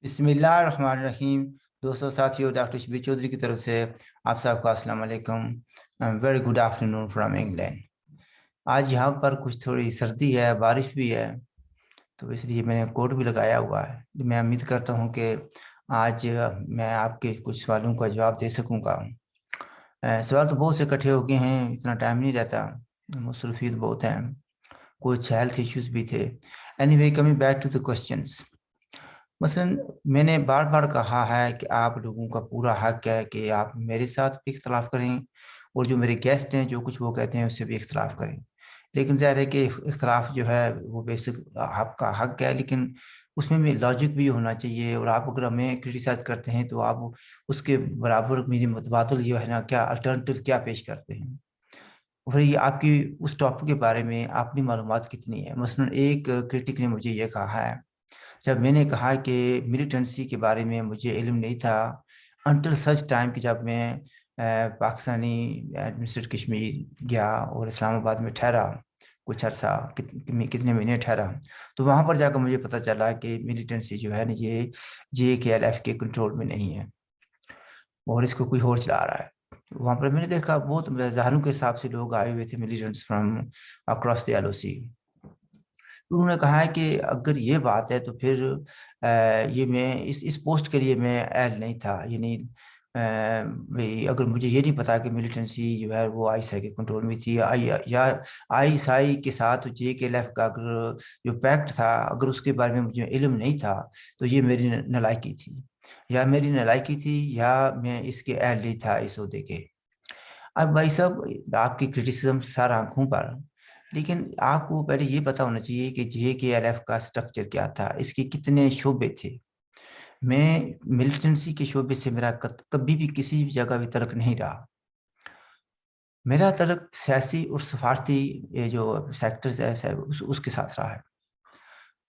بسم اللہ الرحمن الرحیم. دوستوں ساتھیوں، ڈاکٹر شبیر چودھری کی طرف سے آپ سب کو السلام علیکم. Very good afternoon from England. آج یہاں پر کچھ تھوڑی سردی ہے، بارش بھی ہے، تو اس لیے میں نے کوٹ بھی لگایا ہوا ہے. میں امید کرتا ہوں کہ آج میں آپ کے کچھ سوالوں کا جواب دے سکوں گا. سوال تو بہت سے اکٹھے ہو گئے ہیں، اتنا ٹائم نہیں رہتا، مصروفیت بہت ہیں، کچھ ہیلتھ ایشوز بھی تھے. Anyway, coming back to the questions. مثلا میں نے بار بار کہا ہے کہ آپ لوگوں کا پورا حق ہے کہ آپ میرے ساتھ بھی اختلاف کریں، اور جو میرے گیسٹ ہیں جو کچھ وہ کہتے ہیں اس سے بھی اختلاف کریں. لیکن ظاہر ہے کہ اختلاف جو ہے وہ بیسک آپ کا حق ہے، لیکن اس میں لاجک بھی ہونا چاہیے. اور آپ اگر ہمیں کرٹیسائز کرتے ہیں تو آپ اس کے برابر میری متبادل جو ہے نا کیا الٹرنیٹیو کیا پیش کرتے ہیں. وہی آپ کی اس ٹاپک کے بارے میں اپنی معلومات کتنی ہے. مثلا ایک کرٹک نے مجھے یہ کہا ہے، جب میں نے کہا کہ ملیٹنسی کے بارے میں مجھے علم نہیں تھا انٹل سچ ٹائم کہ جب میں پاکستانی ایڈمنسٹریٹ کشمیر گیا اور اسلام آباد میں ٹھہرا کچھ عرصہ، کتنے مہینے ٹھہرا، تو وہاں پر جا کر مجھے پتہ چلا کہ ملیٹنسی جو ہے نا یہ JKLF کے کنٹرول میں نہیں ہے اور اس کو کوئی اور چلا رہا ہے. وہاں پر میں نے دیکھا بہت ہزاروں کے حساب سے لوگ آئے ہوئے تھے، militants from across the LOC. انہوں نے کہا ہے کہ اگر یہ بات ہے تو پھر یہ میں اس پوسٹ کے لیے میں اہل نہیں تھا. یعنی اگر مجھے یہ نہیں پتا کہ ملیٹنسی جو ہے وہ ISI کے کنٹرول میں تھی یا ISI کے ساتھ JKLF کا اگر جو پیکٹ تھا اگر اس کے بارے میں مجھے علم نہیں تھا تو یہ میری نالائکی تھی، یا میں اس کے اہل نہیں تھا اس عہدے کے. اب بھائی صاحب، آپ کی کرٹیسزم سر آنکھوں پر، لیکن آپ کو پہلے یہ پتا ہونا چاہیے کہ JKLF کا سٹرکچر کیا تھا، اس کے کتنے شعبے تھے. میں ملیٹنسی کے شعبے سے میرا کبھی بھی کسی بھی جگہ بھی تعلق نہیں رہا. میرا تعلق سیاسی اور سفارتی جو سیکٹرز ہے اس کے ساتھ رہا ہے.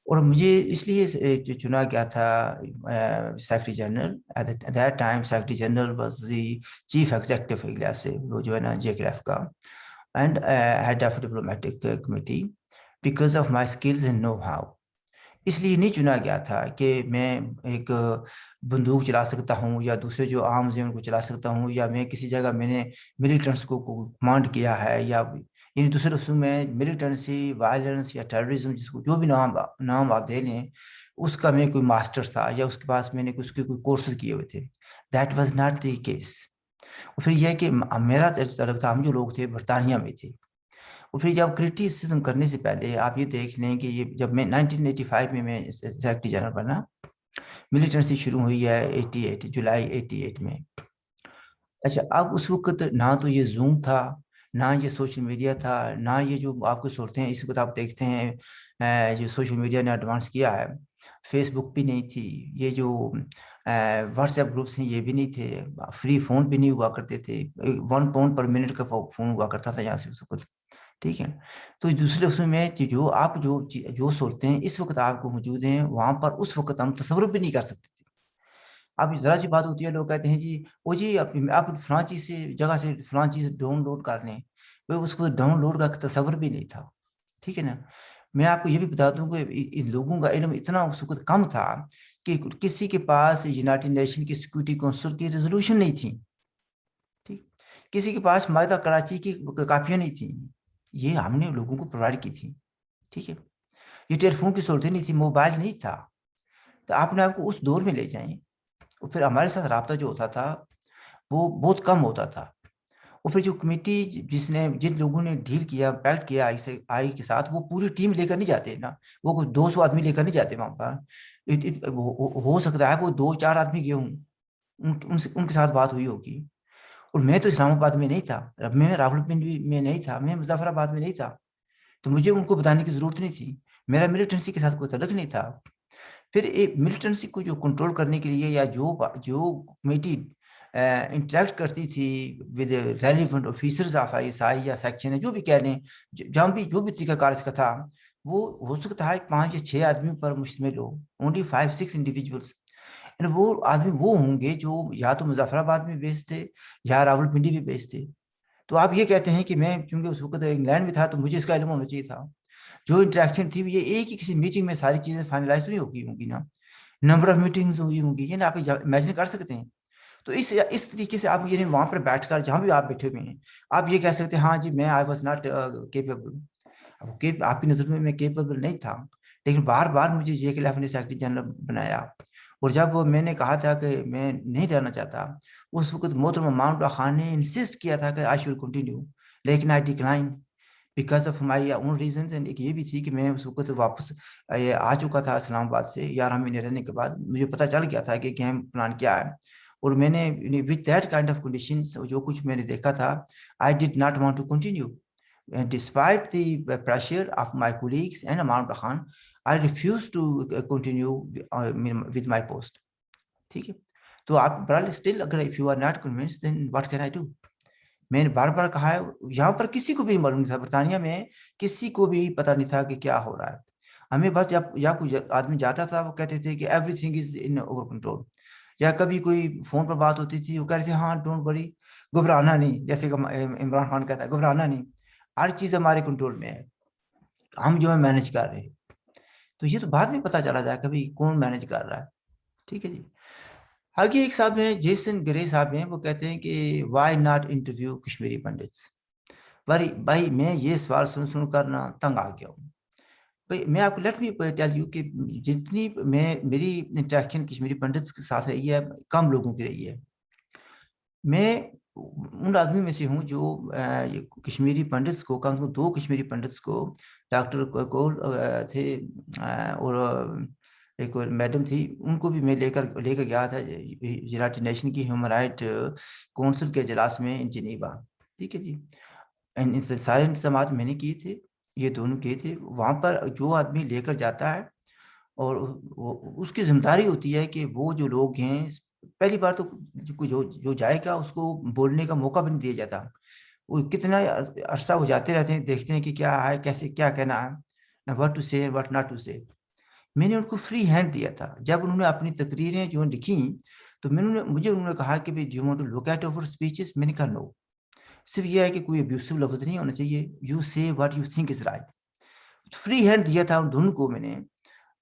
اور مجھے اس لیے جو چنا گیا تھا secretary general, at that time secretary general was the chief executive area سے، وہ جو ہے نا JKLF کا، and head of diplomatic committee, because of my skills and know how. اس لیے نہیں چنا گیا تھا کہ میں ایک بندوق چلا سکتا ہوں یا دوسرے جو آرمز ہیں ان کو چلا سکتا ہوں، یا میں کسی جگہ میں نے ملیٹنٹس کو کمانڈ کیا ہے، یا یعنی دوسرے لفظوں میں ملیٹنسی، وائلنس یا ٹیررزم، جس کو جو بھی نام آپ دے لیں، اس کا میں کوئی ماسٹر تھا یا اس کے پاس میں نے اس کے کوئی کورسز کیے ہوئے تھے. That was not the case. اور پھر یہ کہ میرا تعلق تھا، ہم جو لوگ تھے برطانیہ میں تھے. اور پھر جب کرٹیسزم کرنے سے پہلے آپ یہ دیکھ لیں کہ یہ جب میں 1985 میں سیکرٹری جنرل بنا، ملیٹنسی شروع ہوئی ہے 88 جولائی 88 میں. اچھا، اب اس وقت نہ تو یہ زوم تھا، نہ یہ سوشل میڈیا تھا، نہ یہ جو آپ کو صورتیں ہیں اس وقت آپ دیکھتے ہیں جو سوشل میڈیا نے ایڈوانس کیا ہے. فیس بک بھی نہیں تھی، یہ جو واٹس ایپ گروپس ہیں یہ بھی نہیں تھے، فری فون بھی نہیں ہوا کرتے تھے. 1 پاؤنڈ پر منٹ کا فون ہوا کرتا تھا یہاں سے اس وقت. ٹھیک ہے، تو دوسرے اس میں جو آپ جو صورتیں اس وقت آپ کو موجود ہیں وہاں پر اس وقت ہم تصور بھی نہیں کر سکتے تھے. اب ذرا سی بات ہوتی ہے، لوگ کہتے ہیں جی وہ جی آپ فلاں چیز سے جگہ سے فلاں چیز ڈاؤن لوڈ کر لیں، وہ اس کو ڈاؤن لوڈ کا تصور بھی نہیں تھا. ٹھیک ہے نا. میں آپ کو یہ بھی بتا دوں کہ ان لوگوں کا علم اتنا اس وقت کم تھا کہ کسی کے پاس یونائٹڈ نیشن کی سیکورٹی کونسل کی ریزولوشن نہیں تھی. ٹھیک، کسی کے پاس معاہدہ کراچی کی کاپیاں نہیں تھیں، یہ ہم نے لوگوں کو پرووائڈ کی تھی. ٹھیک ہے، یہ ٹیلی فون کی سہولتیں نہیں تھی، موبائل نہیں تھا. تو آپ نے آپ کو اس دور میں لے جائیں، اور پھر ہمارے ساتھ رابطہ جو ہوتا تھا وہ بہت کم ہوتا تھا. اور پھر جو کمیٹی جن لوگوں نے ڈیل کیا، پیکٹ کیا آئی کے ساتھ، وہ پوری ٹیم لے کر نہیں جاتے نا، وہ کوئی 200 آدمی لے کر نہیں جاتے وہاں پر. ہو سکتا ہے وہ 2-4 آدمی گئے ہوں، ان کے ساتھ بات ہوئی ہوگی. اور میں تو اسلام آباد میں نہیں تھا، میں راولپنڈی میں نہیں تھا، میں مظفر آباد میں نہیں تھا، تو مجھے ان کو بتانے کی ضرورت نہیں تھی. میرا ملیٹنسی کے ساتھ کوئی تعلق نہیں تھا. پھر ایک ملیٹنسی کو جو کنٹرول کرنے کے لیے یا جو کمیٹی انٹریکٹ کرتی تھی with relevant officers of ISI یا سیکشن، جو بھی کہہ لیں، جہاں بھی جو بھی طریقہ کار اس کا تھا، وہ ہو سکتا ہے 5 یا 6 آدمیوں پر مشتمل ہو، اونلی 5-6 انڈیویجولس. وہ آدمی وہ ہوں گے جو یا تو مظفر آباد میں بیس تھے یا راولپنڈی میں بیس تھے. تو آپ یہ کہتے ہیں کہ میں چونکہ اس وقت انگلینڈ میں تھا تو مجھے اس کا علم ہونا چاہیے تھا. جو انٹریکشن تھی یہ ایک ہی کسی میٹنگ میں ساری چیزیں فائنلائز نہیں ہوں گی نا. نمبر آف میٹنگز ہوئی ہوں گی، یعنی آپ امیجن کر سکتے ہیں. تو اس طریقے سے آپ یعنی وہاں پر بیٹھ کر جہاں بھی آپ بیٹھے ہوئے ہیں آپ یہ کہہ سکتے ہیں ہاں جی میں آئی واز ناٹ کیپیبل. آپ کی نظر میں کیپیبل نہیں تھا، لیکن بار بار مجھے جے کے لیف نے سیکرٹری جنرل بنایا. اور جب میں نے کہا تھا کہ میں نہیں رہنا چاہتا، اس وقت محترم امان اللہ خان نے انسسٹ کیا تھا کہ آئی شوڈ کنٹینیو، لیکن I decline because of my own reasons. And ایک یہ بھی تھی کہ میں اس وقت واپس آ چکا تھا اسلام آباد سے 11 مہینے رہنے کے بعد. مجھے پتہ چل گیا تھا کہ گیم پلان کیا ہے، اور میں نے with that kind of conditions جو کچھ میں نے دیکھا تھا I did not want to continue. And despite the pressure of my colleagues and Aman Khan, I refused to continue with my post. ٹھیک ہے. تو آپ برال اسٹل اگر if you are not convinced then what can I do. میں نے بار بار کہا ہے، یہاں پر کسی کو بھی معلوم نہیں تھا، برطانیہ میں کسی کو بھی پتہ نہیں تھا کہ کیا ہو رہا ہے. ہمیں بس جب یا کوئی آدمی جاتا تھا وہ کہتے تھے کہ every thing is in over control, یا کبھی کوئی فون پر بات ہوتی تھی وہ کہتے تھے ہاں ڈونٹ وری، گھبرانا نہیں، جیسے کہ عمران خان کہتا ہے گھبرانا نہیں، ہر چیز ہمارے کنٹرول میں ہے، ہم جو ہے مینج کر رہے ہیں. تو یہ تو بعد میں پتہ چلا جائے کبھی کون مینج کر رہا ہے. ٹھیک ہے جی. آگے ایک صاحب ہیں جیسن گرے صاحب ہیں، وہ کہتے ہیں کہ وائی ناٹ انٹرویو کشمیری پنڈتس. بھائی میں یہ سوال سن کر نا تنگ آ گیا ہوں. بھائی میں آپ کو لیٹ می ٹیل یو کہ جتنی میری انٹریکشن کشمیری پنڈتس کے ساتھ رہی ہے کم لوگوں کی رہی ہے. میں ان آدمی میں سے ہوں جو کشمیری پنڈتس کو کم سے کم 2 کشمیری پنڈتس کو، ڈاکٹر کول تھے اور ایک اور میڈم تھی، ان کو بھی میں لے کر گیا تھا یونائٹڈ نیشن کی ہیومن رائٹ کونسل کے اجلاس میں جنیوا. ٹھیک ہے جی. سارے انتظامات میں نے کیے تھے، یہ دونوں کیے تھے. وہاں پر جو آدمی لے کر جاتا ہے اور اس کی ذمہ داری ہوتی ہے کہ وہ جو لوگ ہیں، پہلی بار تو جو جائے گا اس کو بولنے کا موقع بھی نہیں دیا جاتا. وہ کتنا عرصہ وہ جاتے رہتے ہیں، دیکھتے ہیں کہ کیا ہے، کیسے کیا کہنا ہے، واٹ ٹو سے واٹ ناٹ ٹو سے. میں نے ان کو فری ہینڈ دیا تھا. جب انہوں نے اپنی تقریریں جو لکھیں تو مجھے انہوں نے کہا کہ do you want to look at over speeches. میں نے کہا نو. صرف یہ ہے کہ کوئی ابیوسو لفظ نہیں ہونا چاہیے، یو سے what you think is right. Free hand دیا تھا ان دونوں کو میں نے.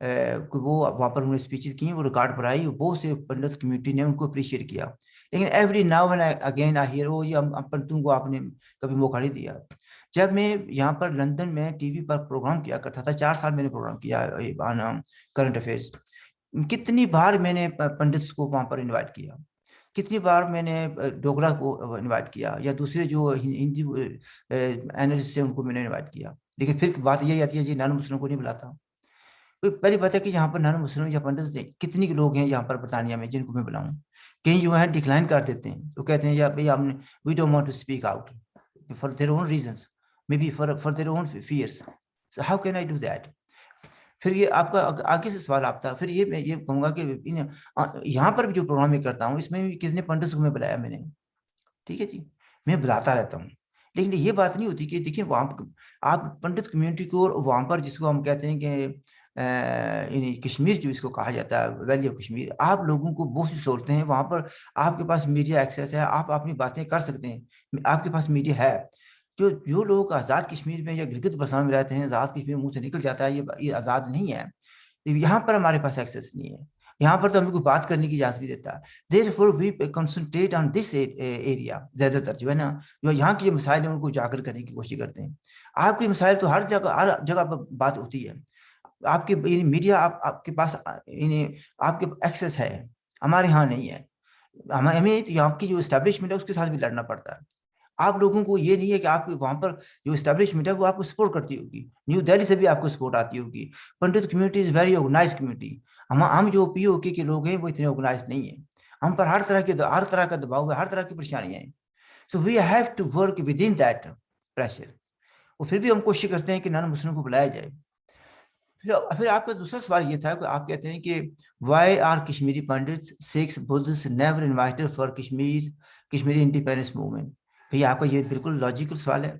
وہ وہاں پر انہوں نے اسپیچز کی، وہ ریکارڈ پر آئی، بہت سے پنڈت کمیونٹی نے ان کو اپریشیٹ کیا. لیکن every now and again I hear وہ یہ پنڈتوں کو آپ نے کبھی موقع نہیں دیا. جب میں یہاں پر لندن میں ٹی وی پر پروگرام کیا کرتا تھا، 4 سال میں نے پروگرام کیا کرنٹ افیئرس، کتنی بار میں نے پنڈتس کو وہاں پر انوائٹ کیا، کتنی بار میں نے ڈوگرا کو انوائٹ کیا، یا دوسرے جو ہندی اینالسٹ ہیں ان کو میں نے انوائٹ کیا. لیکن پھر بات یہی آتی ہے جی نان مسلم کو نہیں بلاتا. پہلی بات ہے کہ یہاں پر نان مسلم یا پنڈت کتنی لوگ ہیں یہاں پر برطانیہ میں جن کو میں بلاؤں. کہیں جو ہے ڈکلائن کر دیتے ہیں، تو کہتے ہیں یا بھائی ہم نے we don't want to speak out for their own reasons, maybe for their own fears. So how can I do that. پھر یہ آپ کا آگے سے سوال آپ تھا. پھر یہ میں یہ کہوں گا کہ یہاں پر بھی جو پروگرام میں کرتا ہوں اس میں بھی کتنے پنڈتس کو میں بلایا میں نے. ٹھیک ہے جی. میں بلاتا رہتا ہوں، لیکن یہ بات نہیں ہوتی کہ دیکھیں وہاں آپ پنڈت کمیونٹی کو، اور وہاں پر جس کو ہم کہتے ہیں کہ کشمیر جو اس کو کہا جاتا ہے ویلی آف کشمیر، آپ لوگوں کو بہت سی سہولتیں ہیں وہاں پر. آپ کے پاس میڈیا ایکسیس ہے، آپ اپنی باتیں کر سکتے ہیں، آپ کے پاس میڈیا ہے. جو لوگ آزاد کشمیر میں یا گلگت بلتستان میں رہتے ہیں، آزاد کشمیر منہ سے نکل جاتا ہے یہ آزاد نہیں ہے. یہاں پر ہمارے پاس ایکسیس نہیں ہے، یہاں پر تو ہمیں کوئی بات کرنے کی اجازت نہیں دیتا. Therefore we concentrate on this area. زیادہ تر جو ہے نا، جو یہاں کے مسائل ہیں ان کو اجاگر کرنے کی کوشش کرتے ہیں. آپ کے مسائل تو ہر جگہ پر بات ہوتی ہے. آپ کے میڈیا آپ کے پاس آپ کے ایکسیس ہے، ہمارے ہاں نہیں ہے. ہمیں یہاں کی جو اسٹیبلشمنٹ ہے اس کے ساتھ بھی لڑنا پڑتا ہے. آپ لوگوں کو یہ نہیں ہے کہ آپ وہاں پر جو اسٹیبلشمنٹ ہے وہ آپ کو سپورٹ کرتی ہوگی. نیو دہلی سے بھی آپ کو سپورٹ آتی ہوگی. Pandit community is very organise community. ہم جو پی او کے لوگ ہیں وہ اتنے آرگنائز نہیں ہیں. ہم پر ہر طرح کا دباؤ ہے، ہر طرح کی پریشانیاں ہیں. So we have to work with in that pressure. اور پھر بھی ہم کوشش کرتے ہیں کہ نان مسلم کو بلایا جائے. پھر آپ کا دوسرا سوال یہ تھا کہ آپ کہتے ہیں کہ why are Kashmiri Pandits Sikhs Buddhist never invited for Kashmiri independence movement. بھئی آپ کا یہ بالکل لاجیکل سوال ہے.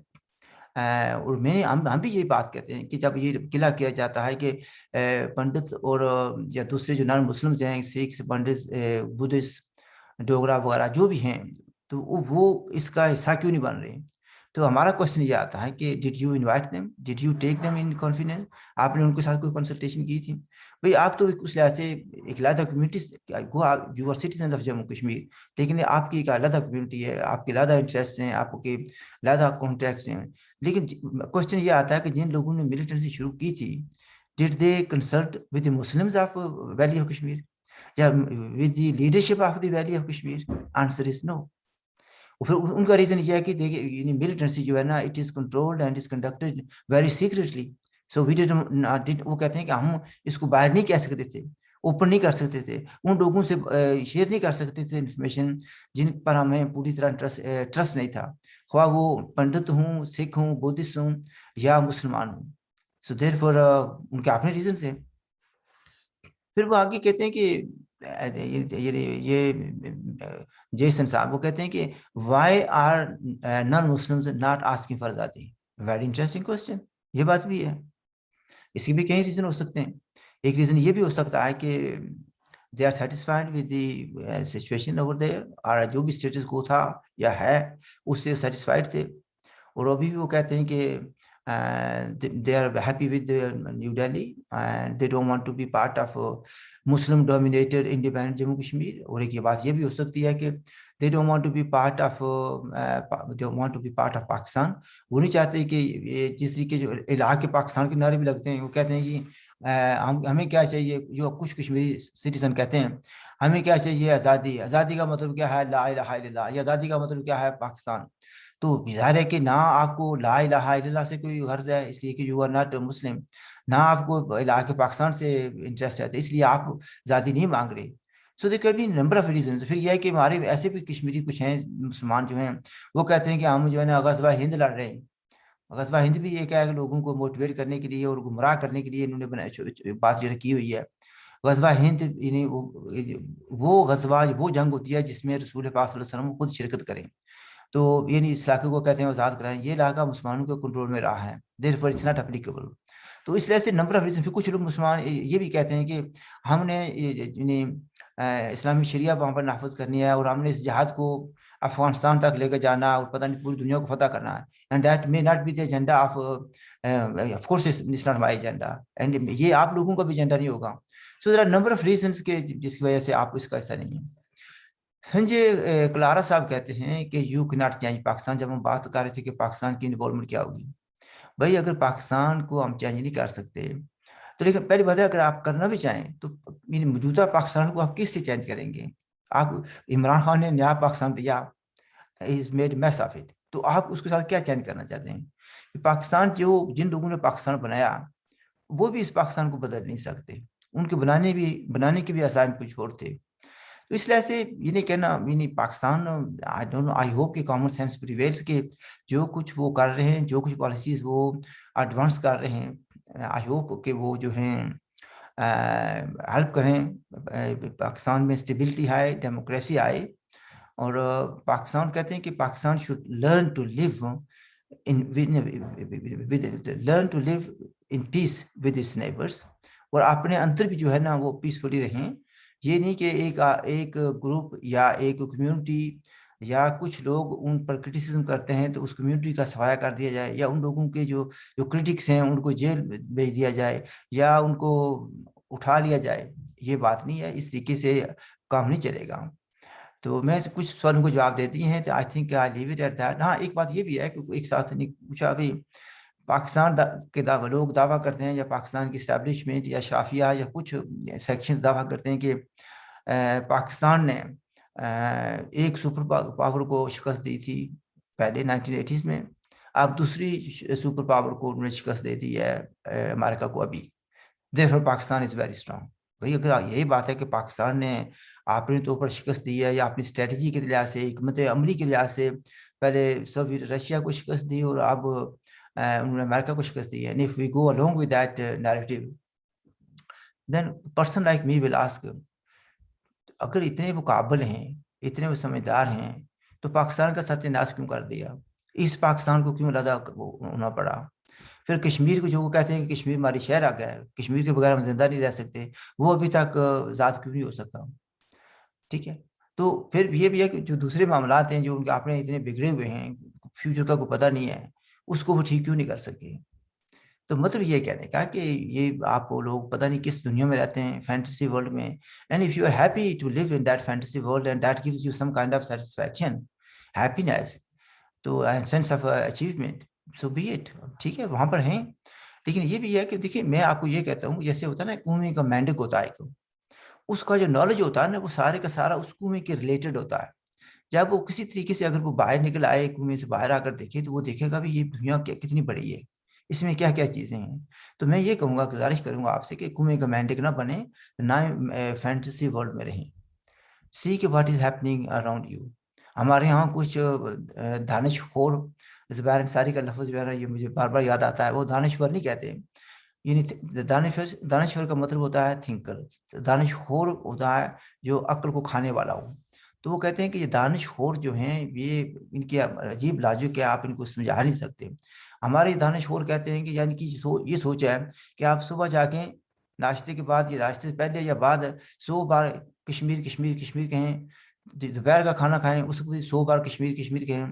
اور ہم بھی یہی بات کہتے ہیں کہ جب یہ قلعہ کیا جاتا ہے کہ پنڈت اور یا دوسرے جو نان مسلمز ہیں، سکھ پنڈت بدھسٹ ڈوگرا وغیرہ جو بھی ہیں، تو وہ اس کا حصہ کیوں نہیں بن رہے ہیں. تو ہمارا کوشچن یہ آتا ہے کہ did you invite them, did you take them in confidence, آپ نے ان کے ساتھ کوئی کنسلٹیشن کی تھی؟ بھئی آپ تو اس لحاظ سے ایک علیحدہ community, you are citizen of Jammu Kashmir, لیکن آپ کی ایک علیحدہ کمیونٹی ہے، آپ کے علیحدہ انٹرسٹ ہیں، آپ کے علیحدہ کانٹیکٹس ہیں، لیکن کوشچن یہ آتا ہے کہ جن لوگوں نے ملیٹنسی شروع کی تھی، did they consult with the Muslims of valley of Kashmir یا with the leadership of the valley of Kashmir? Answer is no. پھر ان کا ریزن یہ ہے کہ دیکھیے ملیٹنسی جو ہے نا، it is controlled and is conducted very secretly. So we وہ کہتے ہیں کہ ہم اس کو باہر نہیں کہہ سکتے تھے، اوپن نہیں کر سکتے تھے، ان لوگوں سے شیئر نہیں کر سکتے تھے انفارمیشن جن پر ہمیں پوری طرح ٹرسٹ نہیں تھا، خواہ وہ پنڈت ہوں، سکھ ہوں، بودھسٹ ہوں یا مسلمان ہوں. سو دیر فور ان کے اپنے ریزنس ہیں. پھر وہ آگے کہتے ہیں کہ یہ جیسن صاحب وہ کہتے ہیں کہ why are non Muslims not asking for azadi? Very interesting question. یہ بات بھی ہے، اس کی بھی کئی ریزن ہو سکتے ہیں. ایک ریزن یہ بھی ہو سکتا ہے کہ they are satisfied with the situation over there, اور جو بھی اسٹیٹس کو تھا یا ہے اس سے سیٹسفائڈ تھے، اور ابھی بھی وہ کہتے ہیں کہ they are happy with New Delhi and they don't want to be part of Muslim dominated independent Jammu Kashmir. اور ایک یہ بات یہ بھی ہو سکتی ہے کہ they don't want to be part of they want to be part of Pakistan. وہ نہیں چاہتے کہ جس طریقے جو علاقے پاکستان کے نعرے بھی لگتے ہیں، وہ کہتے ہیں کہ ہمیں کیا چاہیے، جو کچھ کشمیری سٹیزن کہتے ہیں ہمیں کیا چاہیے، آزادی. آزادی کا مطلب کیا ہے؟ لا الہ الا اللہ. یہ آزادی کا مطلب کیا ہے؟ پاکستان. تو ظاہر ہے کہ نہ آپ کو لا الہ الا اللہ سے کوئی غرض ہے، اس لیے کہ یو آر ناٹ مسلم، نہ آپ کو علاقے پاکستان سے انٹرسٹ ہے، اس لیے آپ آزادی نہیں مانگ رہے. So there can be number of reasons. پھر یہ ہے کہ ہمارے ایسے بھی کشمیری کچھ ہیں مسلمان جو ہیں، وہ کہتے ہیں کہ ہم جو ہے نا غزوہ ہند لڑ رہے ہیں. غزوہ ہند بھی یہ کیا ہے کہ لوگوں کو موٹیویٹ کرنے کے لیے اور گمراہ کرنے کے لیے انہوں نے بات جو کی ہوئی ہے. غزوہ ہند یعنی وہ غزوہ، وہ جنگ ہوتی ہے جس میں رسول پاک صلی اللہ علیہ وسلم خود شرکت کریں. تو یعنی اس علاقے کو کہتے ہیں آزاد کرائیں، یہ علاقہ مسلمانوں کے کنٹرول میں رہا ہے، دیر فور اٹس ناٹ اپلیکیبل. تو اس لیے سے نمبر آف ریزن. پھر کچھ لوگ مسلمان یہ بھی کہتے ہیں کہ ہم نے یعنی اسلامی شریعہ وہاں پر نافذ کرنی ہے، اور ہم نے اس جہاد کو افغانستان تک لے کے جانا اور پتہ نہیں پوری دنیا کو فتح کرنا ہے. And that may not be the agenda of course it's not my agenda, and یہ آپ لوگوں کا بھی ایجنڈا نہیں ہوگا. So there are number of reasons کے جس کی وجہ سے آپ اس کا حصہ نہیں ہیں. سنجے کلارا صاحب کہتے ہیں کہ یو کی ناٹ چینج پاکستان. جب ہم بات کر رہے تھے کہ پاکستان کی انوالومنٹ کیا ہوگی، بھائی اگر پاکستان کو ہم چینج نہیں کر سکتے تو لیکن پہلی بات ہے اگر آپ کرنا بھی چاہیں تو موجودہ پاکستان کو آپ کس سے چینج کریں گے؟ آپ عمران خان نے نیا پاکستان دیا، is made mass of it, تو آپ اس کے ساتھ کیا چینج کرنا چاہتے ہیں؟ پاکستان جو جن لوگوں نے پاکستان بنایا وہ بھی اس پاکستان کو بدل نہیں سکتے، ان کے بنانے کے بھی عزائم کچھ اور تھے. تو اس لئے سے یہ نہیں کہنا یعنی پاکستان آئی ہوپ کہ کامن سینس پریویلز کہ جو کچھ وہ کر رہے ہیں، جو کچھ پالیسیز وہ ایڈوانس کر رہے ہیں، آئی ہوپ کہ وہ جو ہیں ہیلپ کریں پاکستان میں اسٹیبلٹی آئے، ڈیموکریسی آئے. اور پاکستان کہتے ہیں کہ Pakistan should learn to live in peace with its neighbours, اور اپنے اندر بھی جو ہے نا وہ پیسفلی رہیں. یہ نہیں کہ ایک گروپ یا ایک کمیونٹی یا کچھ لوگ ان پر کرٹیسزم کرتے ہیں تو اس کمیونٹی کا سفایا کر دیا جائے، یا ان لوگوں کے جو کرٹکس ہیں ان کو جیل بھیج دیا جائے یا ان کو اٹھا لیا جائے. یہ بات نہیں ہے، اس طریقے سے کام نہیں چلے گا. تو میں کچھ سوالوں کو جواب دیتی ہیں تو I think I leave it at that. ہاں ایک بات یہ بھی ہے کہ ایک ساتھ نے پوچھا ابھی پاکستان کے لوگ دعویٰ کرتے ہیں، یا پاکستان کی اسٹیبلشمنٹ یا شافیہ یا کچھ سیکشن دعویٰ کرتے ہیں کہ پاکستان نے ایک سپر پاور کو شکست دی تھی پہلے 1980s میں، اب دوسری سپر پاور کو انہوں نے شکست دے دی ہے امریکہ کو ابھی. دیئرفور پاکستان از ویری اسٹرانگ. بھائی اگر یہی بات ہے کہ پاکستان نے اپنے طور پر شکست دی ہے یا اپنی اسٹریٹجی کے لحاظ سے، حکمت عملی کے لحاظ سے پہلے سوویت رشیا کو شکست دی اور اب انہوں نے امریکہ کو شکست دی ہے. And if we go along with that narrative, then person like me will ask, اگر اتنے وہ قابل ہیں، اتنے وہ سمجھدار ہیں، تو پاکستان کا ستیہ ناش کیوں کر دیا؟ اس پاکستان کو کیوں علیحدہ ہونا پڑا؟ پھر کشمیر کو جو وہ کہتے ہیں کہ کشمیر ہماری شہر آ گیا ہے، کشمیر کے بغیر ہم زندہ نہیں رہ سکتے، وہ ابھی تک ذات کیوں نہیں ہو سکتا؟ ٹھیک ہے. تو پھر یہ بھی ہے کہ جو دوسرے معاملات ہیں جو ان کے اپنے اتنے بگڑے ہوئے ہیں، فیوچر کا کوئی پتہ نہیں ہے, اس کو وہ ٹھیک کیوں نہیں کر سکے. تو مطلب یہ کہنے کا کہ یہ آپ لوگ پتہ نہیں کس دنیا میں رہتے ہیں, فینٹیسی ورلڈ میں. And if you are happy to live in that fantasy world and that gives you some kind of satisfaction, happiness, تو sense of achievement, so be it, ٹھیک ہے, وہاں پر ہیں. لیکن یہ بھی ہے کہ دیکھیے میں آپ کو یہ کہتا ہوں, جیسے ہوتا ہے نا کنویں کا مینڈک ہوتا ہے, اس کا جو نالج ہوتا ہے نا وہ سارے کا سارا اس کنویں کے ریلیٹڈ ہوتا ہے. جب وہ کسی طریقے سے اگر وہ باہر نکل آئے کنویں سے باہر آ کر دیکھے تو وہ دیکھے گا بھی یہ دنیا کتنی بڑی ہے, اس میں کیا کیا چیزیں ہیں. تو میں یہ کہوں گا, گزارش کروں گا آپ سے کہ کنویں کا مینڈک نہ بنے, نہ فینٹیسی ورلڈ میں رہیں. سی کہ what is happening around you. ہمارے یہاں کچھ دانش خور, زبیر انصاری کا لفظ جو ہے نا یہ مجھے بار بار یاد آتا ہے, وہ دانشور نہیں کہتے, یعنی دانشور کا مطلب ہوتا ہے تھنکر, دانش خور ہوتا ہے جو عقل کو کھانے والا ہو. تو وہ کہتے ہیں کہ یہ دانش خور جو ہیں یہ ان کی عجیب لاجک ہے, آپ ان کو سمجھا نہیں سکتے. ہمارے دانش خور کہتے ہیں کہ یعنی کہ یہ سوچ ہے کہ آپ صبح جا کے ناشتے کے بعد یا ناشتے سے پہلے یا بعد 100 بار کشمیر کشمیر کشمیر کہیں, دوپہر کا کھانا کھائیں اس کو بھی 100 بار کشمیر کشمیر کہیں,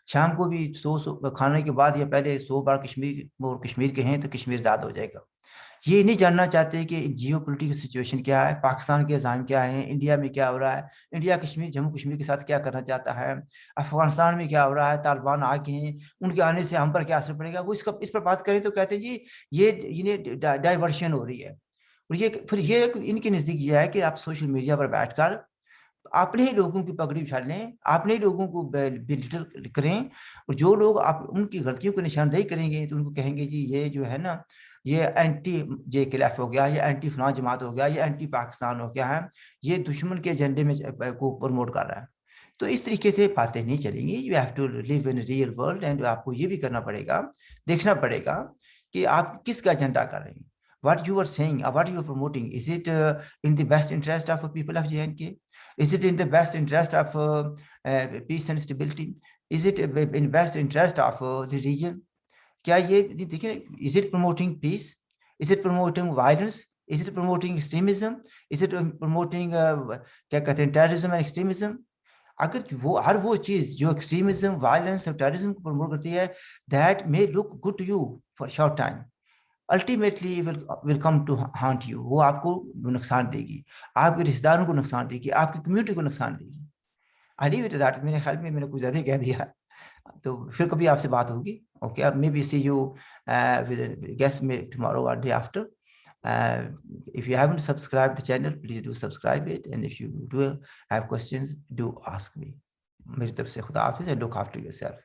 شام کو بھی 100 کھانے کے بعد یا پہلے 100 بار کشمیر اور کشمیر کہیں تو کشمیر زیادہ ہو جائے گا. یہ نہیں جاننا چاہتے کہ جیو پولیٹیکل سچویشن کیا ہے, پاکستان کے عزائم کیا ہیں, انڈیا میں کیا ہو رہا ہے, انڈیا کشمیر جموں کشمیر کے ساتھ کیا کرنا چاہتا ہے, افغانستان میں کیا ہو رہا ہے, طالبان آ کے ہیں, ان کے آنے سے ہم پر کیا اثر پڑے گا. وہ اس پر بات کریں تو کہتے ہیں جی یہ ڈائیورشن ہو رہی ہے. اور یہ پھر یہ ان کے نزدیک یہ ہے کہ آپ سوشل میڈیا پر بیٹھ کر اپنے ہی لوگوں کی پگڑی اچھال لیں, اپنے ہی لوگوں کو بلیٹل کریں, اور جو لوگ آپ ان کی غلطیوں کو نشاندہی کریں گے تو ان کو کہیں گے جی یہ جو ہے نا یہ اینٹی جے کے لیف ہو گیا, یہ اینٹی فلاں جماعت ہو گیا, یہ اینٹی پاکستان ہو گیا ہے, یہ دشمن کے ایجنڈے میں کو پروموٹ کر رہا ہے. تو اس طریقے سے باتیں نہیں چلیں گی. You have to live in real world, and آپ کو یہ بھی کرنا پڑے گا, دیکھنا پڑے گا کہ آپ کس کا ایجنڈا کر رہے ہیں. What you are saying, what you are promoting, is it in the best interest of people of J&K? Is it in the best interest of peace and stability? Is it in best interest of the region? کیا یہ دیکھیں, is it promoting peace? Is it promoting violence? Is it promoting extremism? Is it promoting کیا کہتے ہیں terrorism and extremism? اگر وہ ہر وہ چیز جو extremism, violence اور terrorism کو پروموٹ کرتی ہے, that may look good to you for a short time, ultimately will come to haunt you. وہ آپ کو نقصان دے گی, آپ کے رشتہ داروں کو نقصان دے گی, آپ کی کمیونٹی کو نقصان دے گی. I leave it at that. میرے خیال میں میں نے کچھ زیادہ کہہ دیا, تو پھر کبھی آپ سے بات ہوگی. Okay, maybe see you with a guest tomorrow or day after. If you haven't subscribed the channel, please do subscribe it, and if you do have questions, do ask me. میری طرف سے خدا حافظ, and look after yourself.